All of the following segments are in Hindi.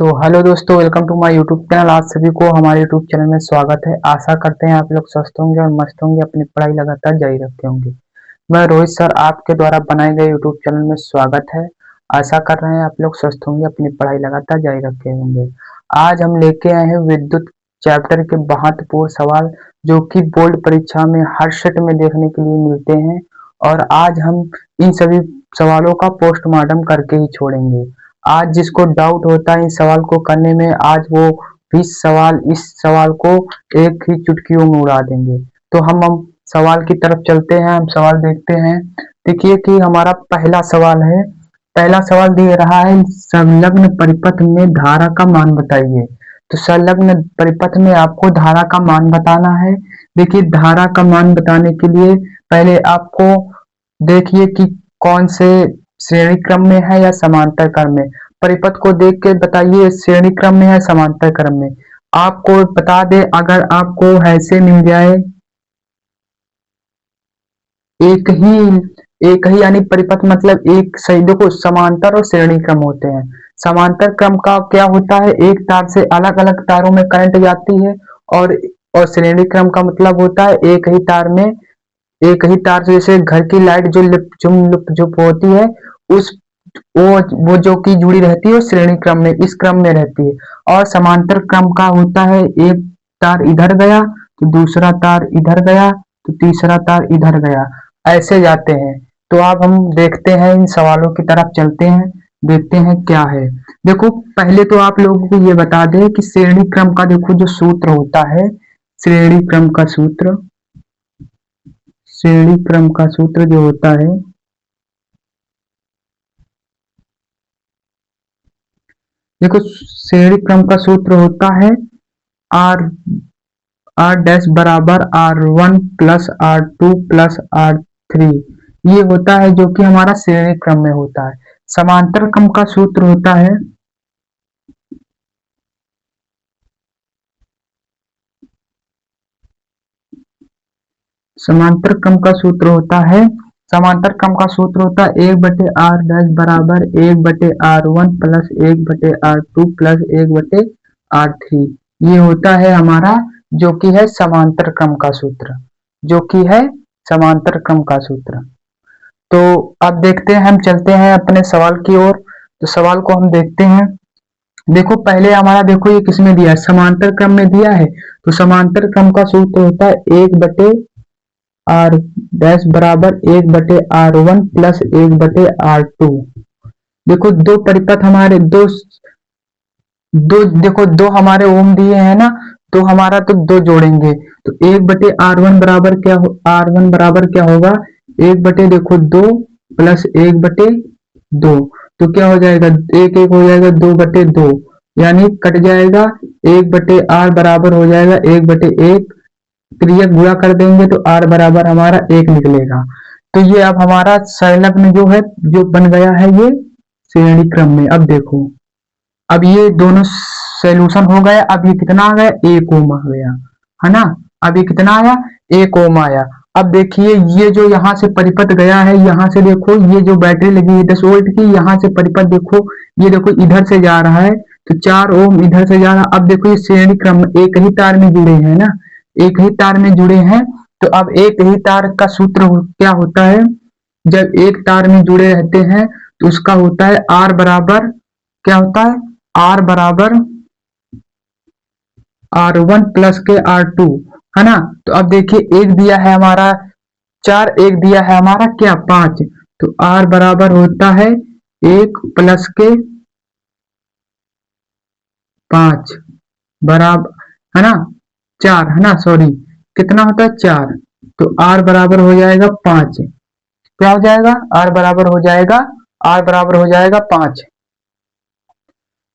तो हेलो दोस्तों, welcome to my YouTube channel. आप सभी को हमारे यूट्यूब चैनल में स्वागत है। आशा करते हैं आप लोग स्वस्थ होंगे और मस्त होंगे, अपनी पढ़ाई लगातार जारी रखते होंगे। मैं रोहित सर आपके द्वारा बनाए गए यूट्यूब चैनल में स्वागत है। आशा कर रहे हैं आप लोग स्वस्थ होंगे, अपनी पढ़ाई लगातार जारी रखे होंगे। आज हम लेके आए हैं विद्युत चैप्टर के महत्वपूर्ण सवाल, जो कि बोर्ड परीक्षा में हर सेट में देखने के लिए मिलते हैं। और आज हम इन सभी सवालों का पोस्टमार्टम करके ही छोड़ेंगे। आज जिसको डाउट होता है इस सवाल को करने में, आज वो 20 सवाल इस सवाल को एक ही चुटकियों में उड़ा देंगे। तो हम सवाल की तरफ चलते हैं, हम सवाल देखते हैं। देखिए कि हमारा पहला सवाल है। पहला सवाल दे रहा है, संलग्न परिपथ में धारा का मान बताइए। तो संलग्न परिपथ में आपको धारा का मान बताना है। देखिए, धारा का मान बताने के लिए पहले आपको देखिए कि कौन से श्रेणी क्रम में है या समांतर क्रम में। परिपथ को देख के बताइए श्रेणी क्रम में है समांतर क्रम में। आपको बता दे, अगर आपको ऐसे मिल जाए एक ही यानी परिपथ मतलब एक सही। देखो, समांतर और श्रेणी क्रम होते हैं। समांतर क्रम का क्या होता है, एक तार से अलग अलग तारों में करंट जाती है। और श्रेणी क्रम का मतलब होता है एक ही तार से, जैसे घर की लाइट जो लिप जो होती है, उस वो जो कि जुड़ी रहती है, वो श्रेणी क्रम में इस क्रम में रहती है। और समांतर क्रम का होता है, एक तार इधर गया तो दूसरा तार इधर गया तो तीसरा तार इधर गया, ऐसे जाते हैं। तो अब हम देखते हैं, इन सवालों की तरफ चलते हैं, देखते हैं क्या है। देखो, पहले तो आप लोगों को ये बता दें कि श्रेणी क्रम का देखो जो सूत्र होता है, श्रेणी क्रम का सूत्र श्रेणी क्रम का सूत्र जो होता है, देखो श्रेणी क्रम का सूत्र होता है आर आर डैश बराबर R1 plus R2 plus R3। ये होता है जो कि हमारा श्रेणी क्रम में होता है। समांतर क्रम का सूत्र होता है समांतर क्रम का सूत्र होता है समांतर क्रम का सूत्र होता है 1/R डैश बराबर 1/R1 plus 1/R2 plus 1/R3। ये होता है हमारा जो कि है समांतर क्रम का सूत्र, जो कि है समांतर क्रम का सूत्र। तो अब देखते हैं, हम चलते हैं अपने सवाल की ओर। तो सवाल को हम देखते हैं। देखो, पहले हमारा देखो ये किसमें दिया है, समांतर क्रम में दिया है। तो समांतर क्रम का सूत्र होता है 1/R डैश बराबर 1/R1 प्लस 1/R2। देखो, दो परिपथ हमारे दो दो देखो, दो हमारे ओम दिए हैं ना, तो हमारा तो दो जोड़ेंगे। तो 1/R1 बराबर R1 बराबर क्या होगा, 1 देखो 2 प्लस 1/2। तो क्या हो जाएगा, एक एक हो जाएगा 2/2, यानी कट जाएगा। 1/R बराबर हो जाएगा 1/1। क्रिया गुणा कर देंगे तो R बराबर हमारा 1 निकलेगा। तो ये अब हमारा संलग्न जो है, जो बन गया है ये श्रेणी क्रम में। अब देखो, अब ये दोनों सोल्यूशन हो गया। अब ये कितना आ गया, 1 ओम आ गया, है ना। अब ये कितना आया, 1 ओम आया। अब देखिए, ये जो यहाँ से परिपथ गया है, यहाँ से देखो ये जो बैटरी लगी है 10 वोल्ट की, यहाँ से परिपथ देखो, ये देखो इधर से जा रहा है, तो 4 ओम इधर से जा रहा है। अब देखो ये श्रेणी क्रम एक ही तार में जुड़े हैं ना, एक ही तार में जुड़े हैं। तो अब एक ही तार का सूत्र क्या होता है, जब एक तार में जुड़े रहते हैं तो उसका होता है आर बराबर, क्या होता है, आर बराबर R1 प्लस के R2, है ना। तो अब देखिए, एक दिया है हमारा 4, एक दिया है हमारा क्या 5। तो R बराबर होता है 1 प्लस के 5 बराबर, है ना, 4, है ना, सॉरी, कितना होता है 4। तो R बराबर हो जाएगा 5। क्या हो जाएगा, R बराबर हो जाएगा, R बराबर हो जाएगा 5।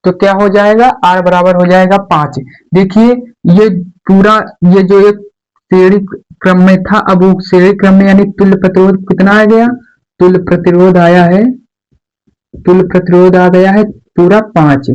तो क्या हो जाएगा, R बराबर हो जाएगा 5। देखिए, ये पूरा, ये जो एक श्रेणी क्रम में था, अब वो श्रेणी क्रम में यानी तुल्य प्रतिरोध कितना आ गया, तुल्य प्रतिरोध आया है, तुल्य प्रतिरोध आ गया है पूरा 5।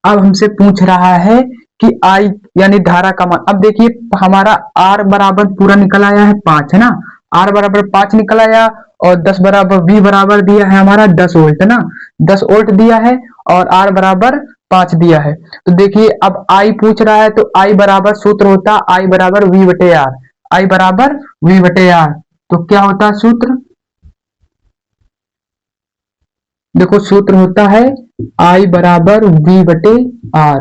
अब हमसे पूछ रहा है कि आई यानी धारा का मान। अब देखिए, हमारा R बराबर पूरा निकल आया है 5, है ना। R बराबर 5 निकल आया, और 10 बराबर V बराबर दिया है हमारा 10 वोल्ट ना, 10 वोल्ट दिया है। और R बराबर 5 दिया है। तो देखिए अब आई पूछ रहा है, तो आई बराबर सूत्र होता आई बराबर वी बटे आर, आई बराबर वी बटे आर। तो क्या होता है सूत्र, देखो सूत्र होता है आई बराबर वी बटे आर।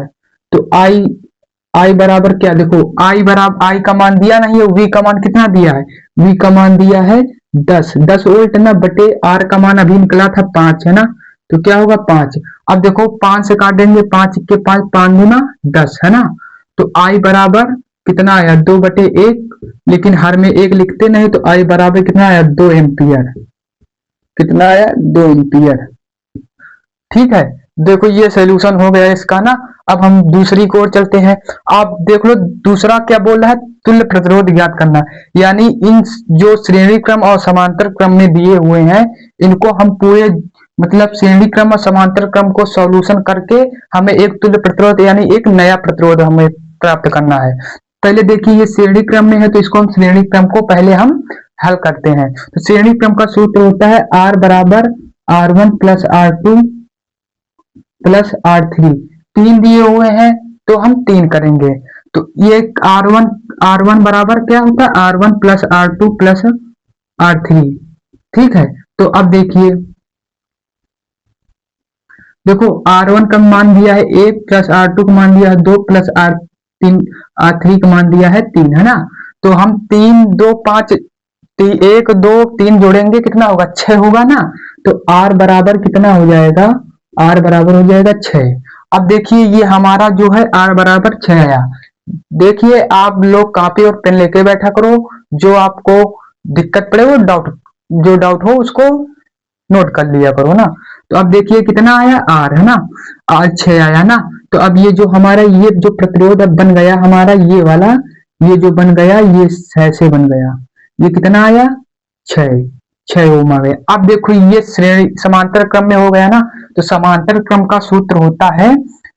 तो आई बराबर क्या, देखो आई बराबर, आई का मान दिया नहीं है, वी का मान कितना दिया है, वी का मान दिया है 10 वोल्ट ना, बटे आर का मान अभी निकला था 5 है ना, तो क्या होगा 5। अब देखो 5 से काटेंगे, 5 के 5, 5 गुना 10 है ना, तो आई बराबर कितना आया 2/1, लेकिन हर में एक लिखते नहीं, तो आई बराबर कितना आया 2 एम्पियर, कितना आया 2 एम्पियर। ठीक है, देखो ये सोल्यूशन हो गया इसका ना। अब हम दूसरी की ओर चलते हैं। आप देख लो दूसरा क्या बोल रहा है, तुल्य प्रतिरोध ज्ञात करना, यानी इन जो श्रेणी क्रम और समांतर क्रम में दिए हुए हैं, इनको हम पूरे मतलब श्रेणी क्रम और समांतर क्रम को सॉल्यूशन करके हमें एक तुल्य प्रतिरोध यानी एक नया प्रतिरोध हमें प्राप्त करना है। पहले देखिए ये श्रेणी क्रम में है, तो इसको हम श्रेणी क्रम को पहले हम हल करते हैं। तो श्रेणी क्रम का सूत्र होता है आर बराबर R1 plus R2 plus R3, 3 दिए हुए हैं तो हम 3 करेंगे। तो ये R1 बराबर क्या होता है R1 plus R2 plus R3। ठीक है, तो अब देखिए, देखो R1 का मान दिया है 1 प्लस R2 का मान दिया है 2 प्लस R3 का मान दिया है 3 है ना। तो हम 3 2 5 1 2 3 जोड़ेंगे कितना होगा 6 होगा ना। तो R बराबर कितना हो जाएगा, R बराबर हो जाएगा 6। अब देखिए ये हमारा जो है R बराबर 6 आया। देखिए आप लोग कॉपी और पेन लेके बैठा करो, जो आपको दिक्कत पड़े वो जो डाउट हो उसको नोट कर लिया करो ना। तो अब देखिए कितना आया R है ना, R 6 आया ना। तो अब ये जो हमारा ये जो प्रतिरोध अब बन गया हमारा ये वाला, ये जो बन गया ये 6 से बन गया, ये कितना आया 6 ओम आ गया। अब देखो ये श्रेणी समांतर क्रम में हो गया ना। तो समांतर क्रम का सूत्र होता है,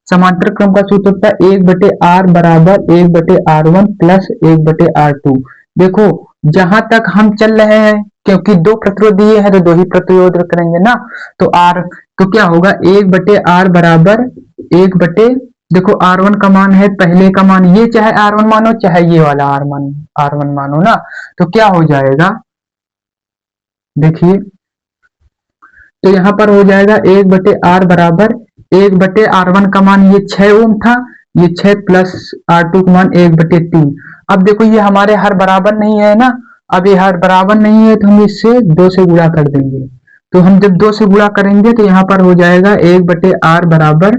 समांतर क्रम का सूत्र होता है 1/R बराबर 1/R1 प्लस 1/R2। देखो जहां तक हम चल रहे हैं, क्योंकि दो प्रतिरोध दिए हैं तो दो ही प्रतिरोध करेंगे ना। तो R तो क्या होगा 1/R बराबर 1 देखो R1 का मान है पहले का मान, ये चाहे R1 मानो चाहे ये वाला R1 मानो ना। तो क्या हो जाएगा, देखिए तो यहाँ पर हो जाएगा 1/R बराबर 1/R1 का मान ये 6 ओम था, ये 6 प्लस R2 का मान 1/3। अब देखो ये हमारे हर बराबर नहीं है ना, अब ये हर बराबर नहीं है तो हम इससे 2 से गुणा कर देंगे। तो हम जब 2 से गुणा करेंगे तो यहाँ पर हो जाएगा 1/R बराबर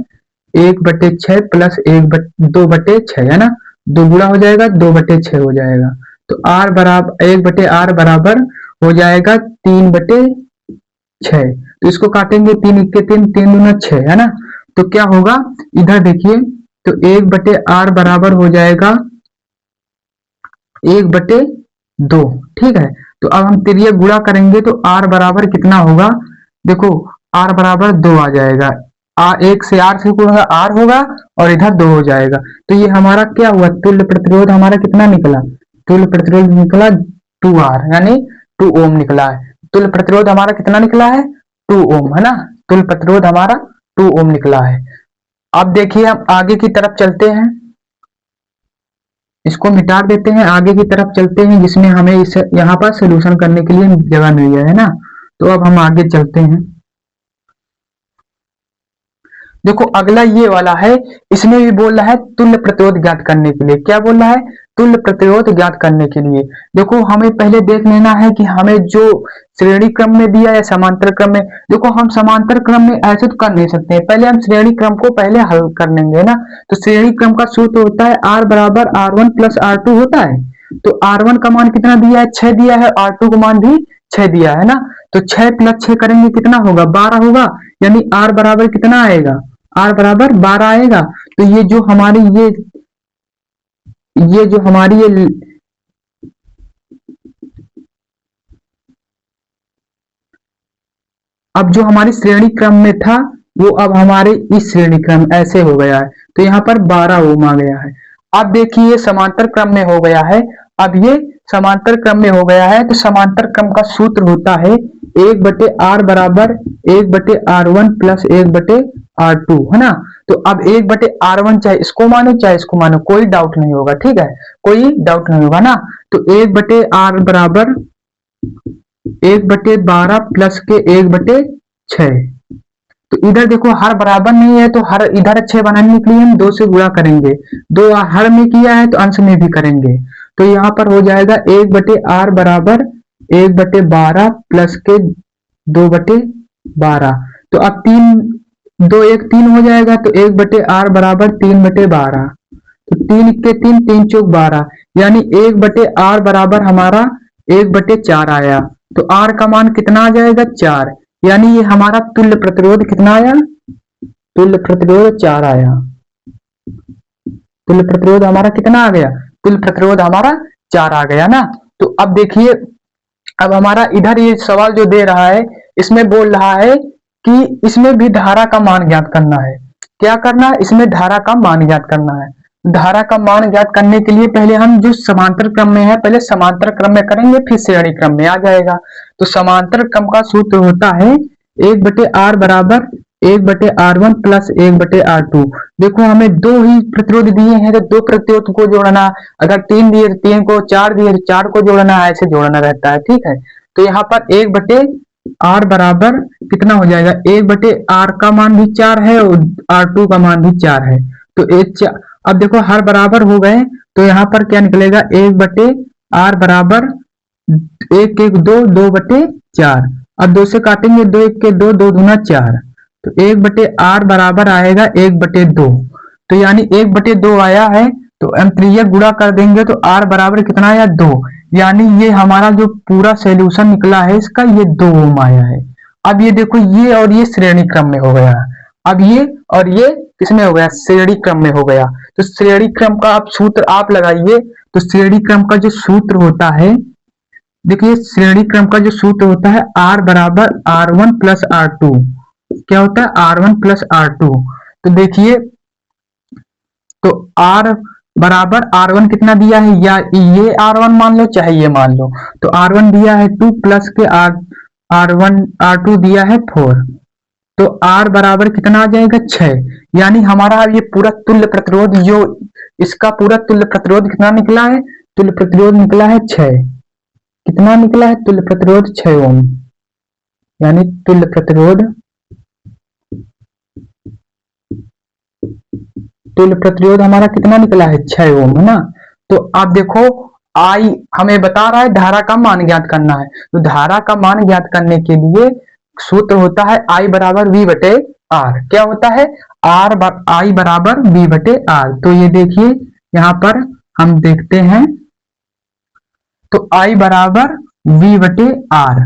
1/6 प्लस 2/6 है ना, 2 गुणा हो जाएगा 2/6 हो जाएगा। तो R बराबर 1/R बराबर हो जाएगा 3/6। तो इसको काटेंगे 3 इक्के 3, 3 दूना 6 है ना। तो क्या होगा इधर देखिए, तो 1/R बराबर हो जाएगा 1/2। ठीक है, तो अब हम तिर्यक गुणा करेंगे तो R बराबर कितना होगा, देखो R बराबर 2 आ जाएगा, एक से R से गुणा R होगा और इधर 2 हो जाएगा। तो ये हमारा क्या हुआ, तुल्य प्रतिरोध हमारा कितना निकला, तुल्य प्रतिरोध निकला 2R यानी 2 ओम निकला है। तुल्य प्रतिरोध हमारा कितना निकला है 2 ओम है ना, तुल्य प्रतिरोध हमारा 2 ओम निकला है। अब देखिए हम आगे की तरफ चलते हैं, इसको मिटा देते हैं, आगे की तरफ चलते हैं जिसमें हमें इस यहाँ पर सोल्यूशन करने के लिए जगह मिल गया है ना। तो अब हम आगे चलते हैं। देखो अगला ये वाला है, इसमें भी बोल रहा है तुल्य प्रतिरोध ज्ञात करने के लिए, क्या बोल रहा है तुल्य प्रतिरोध ज्ञात करने के लिए। देखो हमें पहले देख लेना है कि हमें जो श्रेणी क्रम में दिया है समांतर क्रम में, देखो हम समांतर क्रम में ऐसे तो कर नहीं सकते, पहले हम श्रेणी क्रम को पहले हल कर लेंगे ना। तो श्रेणी क्रम का सूत्र होता है R बराबर R1 प्लस R2 होता है। तो R1 का मान कितना दिया है 6 दिया है, R2 का मान भी 6 दिया है ना। तो 6 प्लस 6 करेंगे कितना होगा 12 होगा, यानी R बराबर कितना आएगा, R बराबर 12 आएगा। तो ये जो हमारी ये जो हमारी ये अब जो हमारी श्रेणी क्रम में था वो अब हमारे इस श्रेणी क्रम ऐसे हो गया है, तो यहाँ पर 12 ओम आ गया है। अब देखिए ये समांतर क्रम में हो गया है, अब ये समांतर क्रम में हो गया है, तो समांतर क्रम का सूत्र होता है 1/r बराबर 1/r1 प्लस 1/r2, है ना। तो अब 1/r1 चाहे इसको मानो चाहे इसको मानो, कोई डाउट नहीं होगा, ठीक है, कोई डाउट नहीं होगा ना। तो 1/r बराबर 1/12 प्लस के 1/6। तो इधर देखो हर बराबर नहीं है, तो हर इधर 6 बनाने के लिए हम 2 से गुणा करेंगे, 2 हर में किया है तो अंश में भी करेंगे। तो यहाँ पर हो जाएगा 1/r बराबर 1/12 प्लस के 2/12। तो अब 3 2 1 3 हो जाएगा, तो 1/r बराबर 3/12। तो 3 के 3 3 चौक 12, यानी 1/r बराबर हमारा 1/4 आया। तो r का मान कितना आ जाएगा 4, यानी ये हमारा तुल्य प्रतिरोध कितना आया, तुल्य प्रतिरोध 4 आया। तुल्य प्रतिरोध हमारा कितना आ गया, तुल्य प्रतिरोध हमारा 4 आ गया ना। तो अब देखिए, अब हमारा इधर ये सवाल जो दे रहा है, इसमें बोल रहा है कि इसमें भी धारा का मान ज्ञात करना है। क्या करना है, इसमें धारा का मान ज्ञात करना है। धारा का मान ज्ञात करने के लिए पहले हम जो समांतर क्रम में है, पहले समांतर क्रम में करेंगे, फिर श्रेणी क्रम में आ जाएगा। तो समांतर क्रम का सूत्र होता है 1/r बराबर 1/r1 प्लस 1/r2। देखो हमें दो ही प्रतिरोध दिए हैं, तो दो प्रतिरोध को जोड़ना, अगर 3 दिए तो 3 को, 4 दिए तो 4 को जोड़ना, ऐसे जोड़ना रहता है, ठीक है। तो यहाँ पर 1/r बराबर कितना हो जाएगा, 1/r का मान भी 4 है और r2 का मान भी 4 है। तो अब देखो हर बराबर हो गए, तो यहाँ पर क्या निकलेगा, 1/r बराबर 1 1 2 2/4। अब 2 से काटेंगे, 2 1 के 2, 2 दूना 4। तो 1/r बराबर आएगा 1/2। तो यानी 1/2 आया है, तो अंतरीय गुणा कर देंगे तो r बराबर कितना आया 2। यानी ये हमारा जो पूरा सॉल्यूशन निकला है इसका, ये 2 ओम आया है। अब ये देखो, ये और ये श्रेणी क्रम में हो गया। अब ये और ये किसमें हो गया, श्रेणी क्रम में हो गया। तो श्रेणी क्रम का आप सूत्र आप लगाइए। तो श्रेणी क्रम का जो सूत्र होता है, देखिए श्रेणी क्रम का जो सूत्र होता है, r बराबर r1 प्लस r2। क्या होता है, r1 प्लस r2। तो देखिए, तो r बराबर r1 कितना दिया है, या ये r1 मान लो चाहे ये मान लो। तो r1 दिया है 2 प्लस के r1 r2 दिया है 4। तो r बराबर कितना आ जाएगा 6। यानी हमारा ये पूरा तुल्य प्रतिरोध, जो इसका पूरा तुल्य प्रतिरोध कितना निकला है, तुल्य प्रतिरोध निकला है 6। कितना निकला है, तुल्य प्रतिरोध 6 ओम। यानी तुल्य प्रतिरोध, तुल्य प्रतिरोध हमारा कितना निकला है 6 ओम, है ना। तो आप देखो, आई हमें बता रहा है धारा का मान ज्ञात करना है। तो धारा का मान ज्ञात करने के लिए सूत्र होता है I बराबर V/R। क्या होता है, I बराबर V/R। तो ये देखिए यहाँ पर हम देखते हैं, तो I बराबर V/R।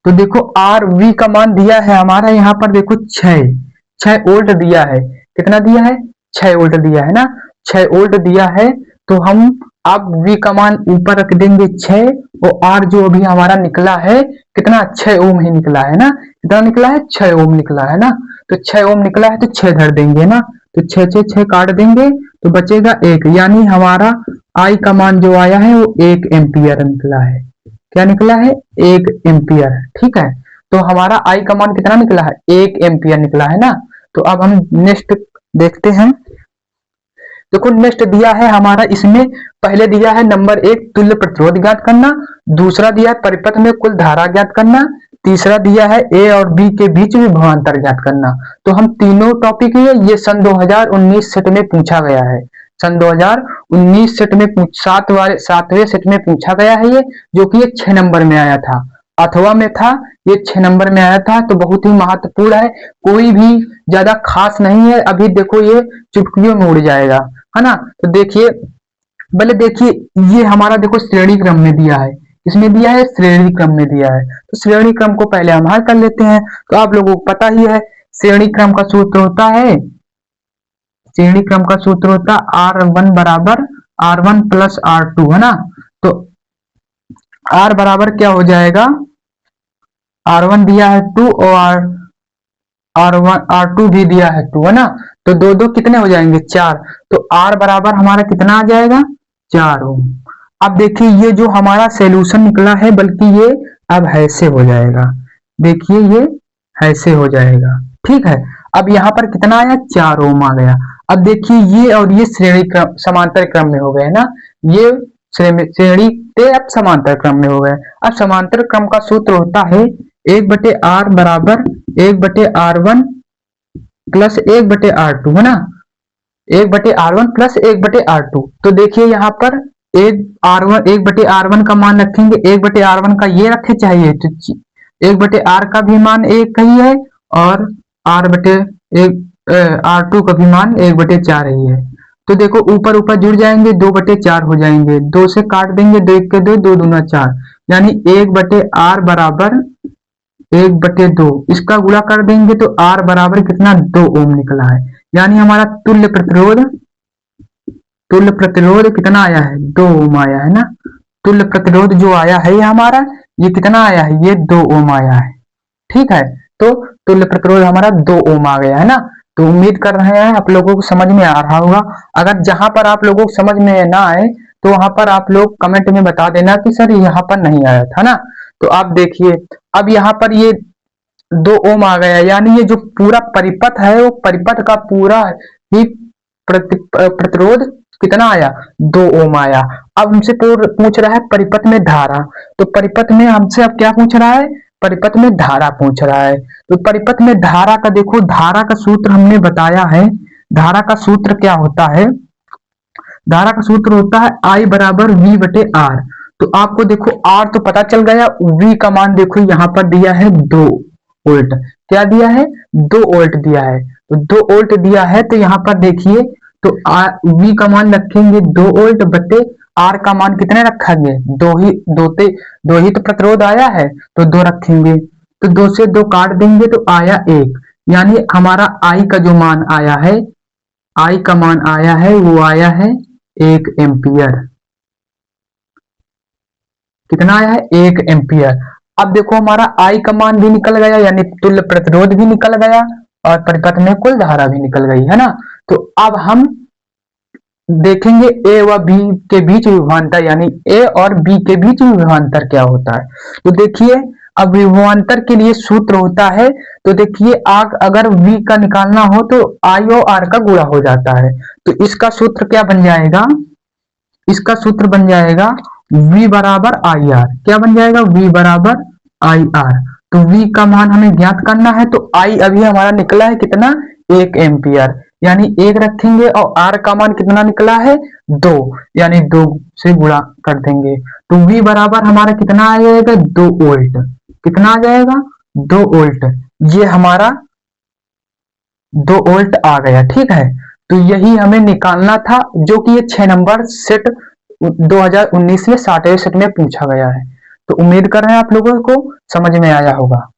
तो देखो R V का मान दिया है हमारा, यहाँ पर देखो 6 वोल्ट दिया है। कितना दिया है, 6 वोल्ट दिया है ना, 6 वोल्ट दिया है। तो हम अब V का मान ऊपर रख देंगे 6, और R जो अभी हमारा निकला है कितना, 6 ओम ही निकला है ना। कितना निकला है, 6 ओम निकला है ना। तो 6 ओम निकला है, तो 6 धर देंगे ना। तो 6 6 काट देंगे तो बचेगा 1। यानी हमारा I का मान जो आया है वो 1 एम्पियर निकला है। क्या निकला है, 1 एम्पियर, ठीक है। तो हमारा I का मान कितना निकला है, 1 एम्पियर निकला है ना। तो अब हम नेक्स्ट देखते हैं। देखो नेक्स्ट दिया है हमारा, इसमें पहले दिया है नंबर 1 तुल्य प्रतिरोध ज्ञात करना, दूसरा दिया है परिपथ में कुल धारा ज्ञात करना, तीसरा दिया है ए और बी के बीच विभवांतर ज्ञात करना। तो हम तीनों टॉपिक ये सन 2019 सेट में पूछा गया है। सन 2019 सेट में 7वें सेट में पूछा गया है ये, जो कि ये 6 नंबर में आया था, अथवा में था, ये 6 नंबर में आया था। तो बहुत ही महत्वपूर्ण है, कोई भी ज्यादा खास नहीं है। अभी देखो ये चुटकियों में उड़ जाएगा, है ना। तो देखिए, पहले देखिए, ये हमारा देखो श्रेणी क्रम में दिया है, इसमें दिया है श्रेणी क्रम में दिया है। तो श्रेणी क्रम को पहले हम हल कर लेते हैं। तो आप लोगों को पता ही है, श्रेणी क्रम का सूत्र होता है, श्रेणी क्रम का सूत्र होता है R1 बराबर R1 प्लस R2, है ना। तो R बराबर क्या हो जाएगा, R1 दिया है 2 और R2 भी दिया है 2, है ना। तो दो दो कितने हो जाएंगे, 4। तो R बराबर हमारा कितना आ जाएगा, 4 ओम। अब देखिए ये जो हमारा सॉल्यूशन निकला है, बल्कि ये अब ऐसे हो जाएगा, देखिए ये ऐसे हो जाएगा, ठीक है। अब यहाँ पर कितना आया, 4 ओम आ गया। अब देखिए ये और ये श्रेणी क्रम समांतर क्रम में हो गए ना, ये श्रेणी ते अब समांतर क्रम में हो गए। अब समांतर क्रम का सूत्र होता है 1/r बराबर 1/r1 प्लस 1/r2, है ना, 1/r1 प्लस 1/r2। तो देखिए यहाँ पर एक बटे आर वन का मान रखेंगे, 1/r1 का ये रखे चाहिए, तो 1/r का भी मान 1 ही है, और R2 का भी मान 1/4 ही है। तो देखो ऊपर ऊपर जुड़ जाएंगे, 2/4 हो जाएंगे, 2 से काट देंगे, 2 1 के 2, 2 दूना 4, यानी 1/r बराबर 1/2। इसका गुणा कर देंगे तो R बराबर कितना, 2 ओम निकला है। यानी हमारा तुल्य प्रतिरोध कितना आया है, 2 ओम आया है ना। तुल्य प्रतिरोध जो आया है ये हमारा, ये कितना आया है, ये 2 ओम आया है, ठीक है। तो तुल्य प्रतिरोध हमारा 2 ओम आ गया है ना। तो उम्मीद कर रहे हैं आप लोगों को समझ में आ रहा होगा। अगर जहां पर आप लोगों को समझ में ना आए तो वहां पर आप लोग कमेंट में बता देना कि सर यहाँ पर नहीं आया था ना। तो आप देखिए अब यहाँ पर ये 2 ओम आ गया, यानी ये जो पूरा परिपथ है वो परिपथ का पूरा ही प्रतिरोध कितना आया, 2 ओम आया। अब हमसे पूछ रहा है परिपथ में धारा, तो परिपथ में हमसे अब क्या पूछ रहा है, परिपथ में धारा पूछ रहा है। तो परिपथ में धारा का देखो, धारा का सूत्र हमने बताया है। धारा का सूत्र क्या होता है, धारा का सूत्र होता है I बराबर V/R। तो आपको देखो R तो पता चल गया, V का मान देखो यहाँ पर दिया है 2 वोल्ट। क्या दिया है, 2 वोल्ट दिया है। तो 2 वोल्ट दिया है, तो यहाँ पर देखिए, तो V का मान रखेंगे 2 वोल्ट बटे R का मान कितने रखेंगे, दो ही तो प्रतिरोध आया है, तो 2 रखेंगे। तो 2 से 2 काट देंगे तो आया 1, यानी हमारा I का जो मान आया है, I का मान आया है वो आया है 1 एम्पियर। कितना आया है, 1 एम्पियर। अब देखो हमारा I का मान भी निकल गया, यानी तुल्य प्रतिरोध भी निकल गया, और परिपथ में कुल धारा भी निकल गई, है ना। तो अब हम देखेंगे A व B के बीच विभवांतर, यानी A और B के बीच विभवांतर क्या होता है। तो देखिए अब विभवांतर के लिए सूत्र होता है, तो देखिए अगर V का निकालना हो तो I और R का गुणा हो जाता है। तो इसका सूत्र क्या बन जाएगा, इसका सूत्र बन जाएगा V बराबर आई आर। क्या बन जाएगा, V बराबर आई आर। तो V का मान हमें ज्ञात करना है, तो I अभी हमारा निकला है कितना, 1 एम्पियर, यानी 1 रखेंगे, और R का मान कितना निकला है, 2, यानी 2 से गुणा कर देंगे। तो V बराबर हमारा कितना आ जाएगा, 2 वोल्ट। कितना आ जाएगा, 2 वोल्ट। ये हमारा 2 वोल्ट आ गया, ठीक है। तो यही हमें निकालना था, जो कि ये 6 नंबर सेट 2019 में 60वें सेट में पूछा गया है। तो उम्मीद कर रहे हैं आप लोगों को समझ में आया होगा।